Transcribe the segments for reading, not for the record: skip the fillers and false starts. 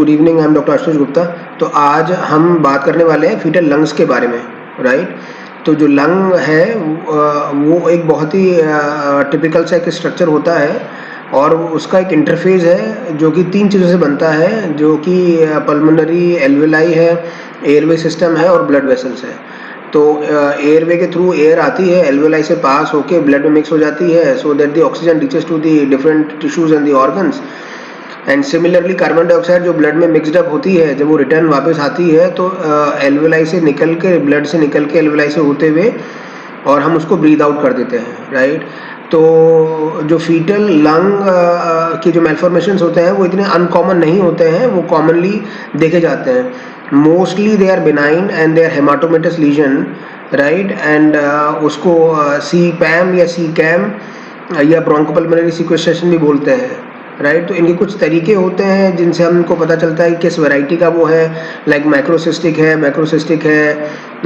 Good evening, I am doctor Ashutosh Gupta. तो आज हम बात करने वाले हैं फीटल लंग्स के बारे में, राइट। तो जो लंग है वो एक बहुत ही टिपिकल सा एक स्ट्रक्चर होता है और उसका एक इंटरफेस है जो कि 3 चीज़ों से बनता है, जो कि पल्मोनरी एल्वेलाई है, एयरवे सिस्टम है और ब्लड वेसल्स है। तो एयरवे के थ्रू एयर आती है, एल्वेलाई से पास होके ब्लड में मिक्स हो जाती है, so that the oxygen reaches to the different tissues and the organs. And similarly carbon dioxide जो ब्लड में मिक्सड अप होती है, जब वो रिटर्न वापस आती है तो एल्वेलाई से निकल के, ब्लड से निकल के एल्वेलाई से होते हुए और हम उसको ब्रीद आउट कर देते हैं, राइट। तो जो फीटल लंग के जो मेल्फॉर्मेशंस होते हैं वो इतने अनकॉमन नहीं होते हैं, वो कॉमनली देखे जाते हैं। Mostly they are benign and they are hematomatous lesion, right. And उसको सी पैम या सी कैम या ब्रोंकोपल्मोनरी सिक्वेस्ट्रेशन भी बोलते हैं, राइट। तो इनके कुछ तरीके होते हैं जिनसे हमको पता चलता है कि किस वैरायटी का वो है, लाइक मैक्रोसिस्टिक है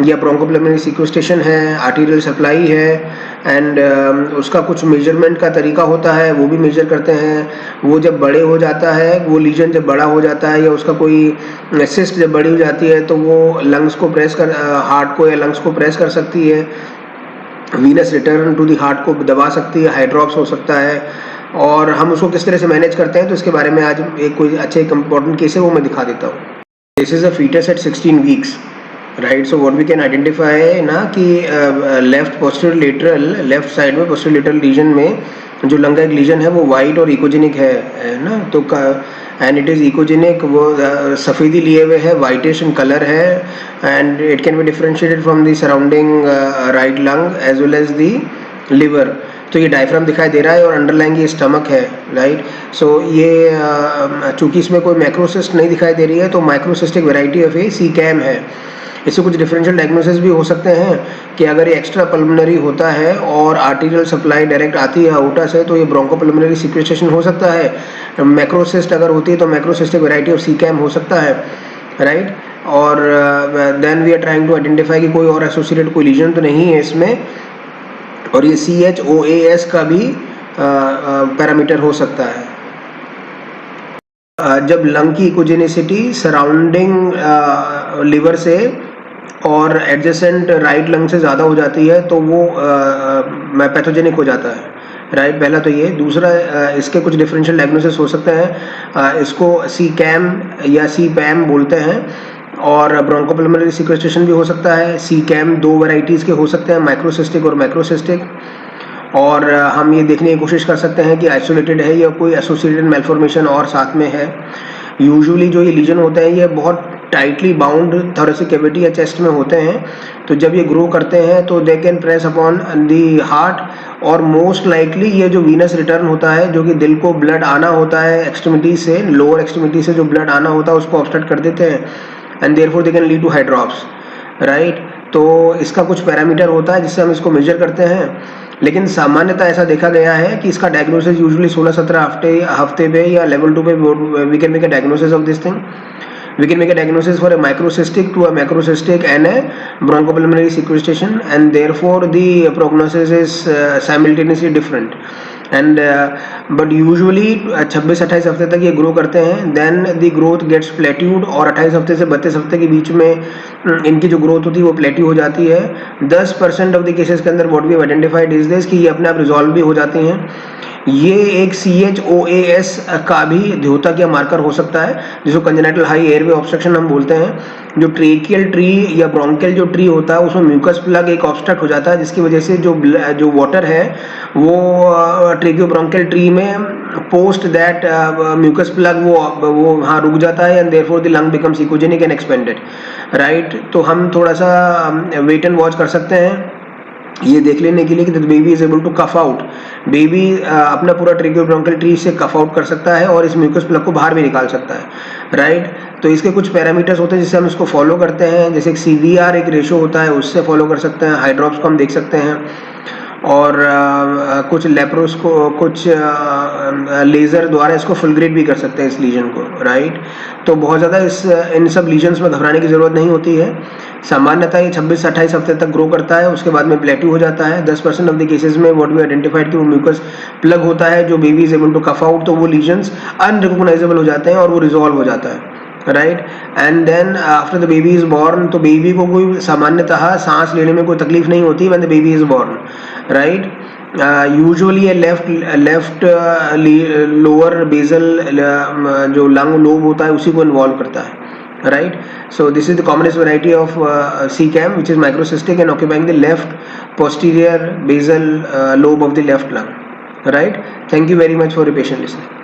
या ब्रोंकोपल्मोनरी सिक्वेस्ट्रेशन है, आर्टीरियल सप्लाई है। एंड उसका कुछ मेजरमेंट का तरीका होता है, वो भी मेजर करते हैं। वो जब बड़े हो जाता है, वो लीजन जब बड़ा हो जाता है या उसका कोई सिस्ट जब बड़ी हो जाती है तो वो लंग्स को प्रेस कर, हार्ट को या लंग्स को प्रेस कर सकती है, venous return to the heart को दबा सकती है, हाइड्रॉप्स हो सकता है। और हम उसको किस तरह से मैनेज करते हैं तो इसके बारे में आज एक कोई अच्छे इंपॉर्टेंट केस है वो मैं दिखा देता हूँ। This is a foetus at 16 weeks, right. So what we can identify ना कि left posterior lateral, left side में पोस्टीरियर लेटरल लीजन में जो लंग का एक लीजन है वो वाइट और इकोजेनिक है ना। तो एंड इट इज इकोजेनिक, वो सफ़ेदी लिए हुए है, वाइटिश इन कलर है। And it can be differentiated from the surrounding right lung as well as the liver. तो ये डायफ्राम दिखाई दे रहा है और अंडरलाइंग ये स्टमक है, राइट। सो ये चूंकि इसमें कोई मैक्रोसिस्ट नहीं दिखाई दे रही है तो microcystic variety of a C CAM है। इससे कुछ डिफरेंशियल डायग्नोसिस भी हो सकते हैं कि अगर ये एक्स्ट्रा पल्मोनरी होता है और आर्टीरियल सप्लाई डायरेक्ट आती है आउटर से तो ये ब्रोंकोपल्मोनरी सिक्वेस्ट्रेशन हो सकता है। मैक्रोसिस्ट अगर होती है तो macrocystic variety of C CAM हो सकता है, राइट। और then we are trying to identify कि कोई और एसोसिएटेड कोई लीजन तो नहीं है इसमें। और ये CHOAS का भी पैरामीटर हो सकता है। जब लंग की इकोजेनिसिटी सराउंडिंग लिवर से और एडजेसेंट राइट लंग से ज़्यादा हो जाती है तो वो पैथोजेनिक हो जाता है, राइट। पहला तो ये। दूसरा, इसके कुछ डिफरेंशियल डायग्नोसिस हो सकते हैं। इसको सी कैम या सी पैम बोलते हैं और ब्रोंकोपल्मोनरी सिक्वेस्ट्रेशन भी हो सकता है। सी कैम 2 वैरायटीज़ के हो सकते हैं, माइक्रोसिस्टिक और मैक्रोसिस्टिक। और हम ये देखने की कोशिश कर सकते हैं कि आइसोलेटेड है या कोई एसोसिएटेड मेल्फॉर्मेशन और साथ में है। यूजुअली जो ये लीजन होते हैं ये बहुत टाइटली बाउंड थोरेसिक कैविटी या चेस्ट में होते हैं। तो जब ये ग्रो करते हैं तो they can press upon the heart और मोस्ट लाइकली ये जो वीनस रिटर्न होता है, जो कि दिल को ब्लड आना होता है एक्सट्रीमिटी से, लोअर एक्सट्रीमिटी से जो ब्लड आना होता है उसको ऑब्स्ट्रक्ट कर देते हैं and therefore they can lead to hydrops, right. तो इसका कुछ पैरामीटर होता है जिससे हम इसको मेजर करते हैं। लेकिन सामान्यतः ऐसा देखा गया है कि इसका डायग्नोसिस यूजुअली 16-17 हफ्ते पे या लेवल 2 पे we can make a diagnosis of this thing. We can make a diagnosis for a microcystic to a macrocystic and a bronchopulmonary sequestration, and therefore the prognosis is simultaneously different. And but usually 26-28 हफ्ते तक ये grow करते हैं, then the growth gets plateaued और 28 हफ्ते से 32 हफ्ते के बीच में इनकी जो ग्रोथ होती है वो प्लेट्यू हो जाती है। 10% ऑफ द केसेस के अंदर what we have identified is this कि ये अपने आप रिजॉल्व भी हो जाती हैं। ये एक CHOAS का भी द्योतक या मार्कर हो सकता है जिसको कंजेनिटल हाई एयरवे ऑब्स्ट्रक्शन हम बोलते हैं। जो ट्रेकियल ट्री या ब्रोंकियल जो ट्री होता है उसमें म्यूकस प्लग एक ऑब्स्ट्रक्ट हो जाता है, जिसकी वजह से जो वाटर है वो ट्रेकियो ब्रोंकियल ट्री में पोस्ट दैट म्यूकस प्लग वो वहाँ रुक जाता है and therefore the lung becomes echogenic and expanded, right. तो हम थोड़ा सा वेट एंड वॉच कर सकते हैं ये देख लेने के लिए कि baby is able to cough out. Baby अपना पूरा ट्रेकियोब्रोंकियल ट्री से कफ आउट कर सकता है और इस म्यूकस प्लग को बाहर भी निकाल सकता है, राइट। तो इसके कुछ पैरामीटर्स होते हैं जिससे हम इसको फॉलो करते हैं, जैसे एक CVR एक रेशो होता है उससे फॉलो कर सकते हैं, हाइड्रॉप्स को हम देख सकते हैं और कुछ कुछ लेज़र द्वारा इसको फुल ग्रेड भी कर सकते हैं इस लीजन को, राइट। तो बहुत ज़्यादा इन सब लीजन्स में घबराने की ज़रूरत नहीं होती है। सामान्यतः ये 26 से 28 हफ्ते तक ग्रो करता है, उसके बाद में प्लेट्यू हो जाता है। 10% ऑफ द केसेस में व्हाट वी आइडेंटिफाइड कि वो म्यूकस प्लग होता है जो baby is able to cough out, तो वो लीजन्स अनरिकॉग्नाइजेबल हो जाते हैं और वो रिजॉल्व हो जाता है, right. And then after the baby is born, तो बेबी को कोई सामान्यतः सांस लेने में कोई तकलीफ नहीं होती when the baby is born, right. Usually left lower basal जो लंग लोब होता है उसी को इन्वॉल्व करता है, right? So this is the commonest variety of CCAM, which is microcystic and occupying the left posterior basal lobe of the left lung, right? Thank you very much for your patient listening.